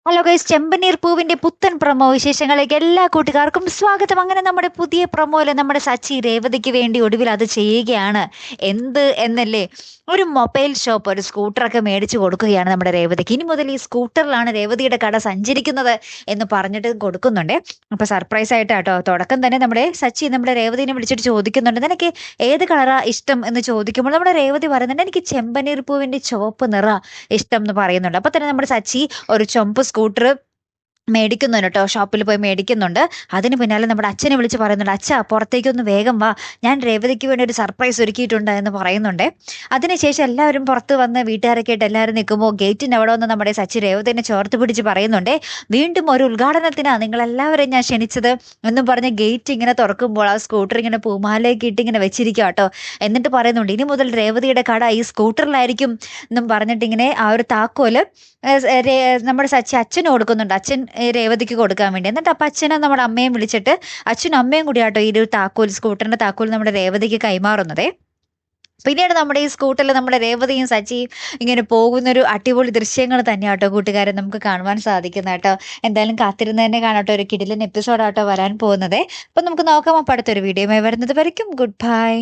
Hello guys, ചെമ്പനീർ പൂവിന്റെ പുത്തൻ promo വിശേഷങ്ങളിലേക്ക് എല്ലാ കൂട്ടുകാർക്കും സ്വാഗതം. അങ്ങനെ നമ്മുടെ പുതിയ പ്രൊമോയില് നമ്മുടെ സച്ചി രേവതിക്ക് വേണ്ടി ഒടുവിൽ അത് ചെയ്യുകയാണ്. എന്ത് എന്നല്ലേ, ഒരു മൊബൈൽ ഷോപ്പ്, ഒരു സ്കൂട്ടറൊക്കെ മേടിച്ചു കൊടുക്കുകയാണ് നമ്മുടെ രേവതിക്ക്. ഇനി മുതൽ ഈ സ്കൂട്ടറിലാണ് രേവതിയുടെ കട സഞ്ചരിക്കുന്നത് എന്ന് പറഞ്ഞിട്ട് കൊടുക്കുന്നുണ്ട്. അപ്പൊ സർപ്രൈസ് ആയിട്ടാട്ടോ തുടക്കം തന്നെ നമ്മുടെ സച്ചി നമ്മുടെ രേവതിനെ വിളിച്ചിട്ട് ചോദിക്കുന്നുണ്ട്, നിനക്ക് ഏത് കളറാ ഇഷ്ടം എന്ന് ചോദിക്കുമ്പോൾ നമ്മുടെ രേവതി പറയുന്നുണ്ട്, എനിക്ക് ചെമ്പനീർ പൂവിന്റെ ചുവപ്പ് നിറ ഇഷ്ടം എന്ന് പറയുന്നുണ്ട്. അപ്പൊ തന്നെ നമ്മുടെ സച്ചി ഒരു ചുമപ്പ് സ്കൂട്ടർ മേടിക്കുന്നുണ്ട് കേട്ടോ, ഷോപ്പിൽ പോയി മേടിക്കുന്നുണ്ട്. അതിന് പിന്നാലെ നമ്മുടെ അച്ഛനെ വിളിച്ച് പറയുന്നുണ്ട്, അച്ഛാ പുറത്തേക്കൊന്ന് വേഗം വാ, ഞാൻ രേവതിക്ക് വേണ്ടി ഒരു സർപ്രൈസ് ഒരുക്കിയിട്ടുണ്ട് എന്ന് പറയുന്നുണ്ട്. അതിനുശേഷം എല്ലാവരും പുറത്ത് വന്ന് വീട്ടുകാരൊക്കെ ആയിട്ട് എല്ലാവരും നിൽക്കുമ്പോൾ ഗേറ്റിൻ്റെ അവിടെ വന്ന് നമ്മുടെ സച്ചി രേവതിനെ ചേർത്ത് പിടിച്ച് പറയുന്നുണ്ട്, വീണ്ടും ഒരു ഉദ്ഘാടനത്തിനാണ് നിങ്ങളെല്ലാവരെയും ഞാൻ ക്ഷണിച്ചത് എന്നും പറഞ്ഞ് ഗേറ്റ് ഇങ്ങനെ തുറക്കുമ്പോൾ ആ സ്കൂട്ടർ ഇങ്ങനെ പൂമാലയൊക്കെ ഇട്ട് ഇങ്ങനെ വെച്ചിരിക്കുക കേട്ടോ. എന്നിട്ട് പറയുന്നുണ്ട്, ഇനി മുതൽ രേവതിയുടെ കട ഈ സ്കൂട്ടറിലായിരിക്കും എന്നും പറഞ്ഞിട്ടിങ്ങനെ ആ ഒരു താക്കോല് നമ്മുടെ സച്ചി അച്ഛന് കൊടുക്കുന്നുണ്ട്. അച്ഛൻ രേവതിക്ക് കൊടുക്കാൻ വേണ്ടി. എന്നിട്ട് അപ്പം അച്ഛനെ നമ്മുടെ അമ്മയും വിളിച്ചിട്ട് അച്ഛനും അമ്മയും കൂടി ആട്ടോ ഈ ഒരു താക്കോൽ, സ്കൂട്ടറിന്റെ താക്കോൽ നമ്മുടെ രേവതിക്ക് കൈമാറുന്നതേ. പിന്നീട് നമ്മുടെ ഈ സ്കൂട്ടറിൽ നമ്മുടെ രേവതിയും സച്ചിയും ഇങ്ങനെ പോകുന്നൊരു അടിപൊളി ദൃശ്യങ്ങൾ തന്നെയാട്ടോ കൂട്ടുകാരെ നമുക്ക് കാണുവാൻ സാധിക്കുന്ന കേട്ടോ. എന്തായാലും കാത്തിരുന്ന് തന്നെ കാണാട്ടോ, ഒരു കിടിലൻ എപ്പിസോഡാട്ടോ വരാൻ പോകുന്നത്. അപ്പം നമുക്ക് നോക്കാം. അപ്പം അടുത്തൊരു വീഡിയോയുമായി വരുന്നത് വരയ്ക്കും ഗുഡ് ബൈ.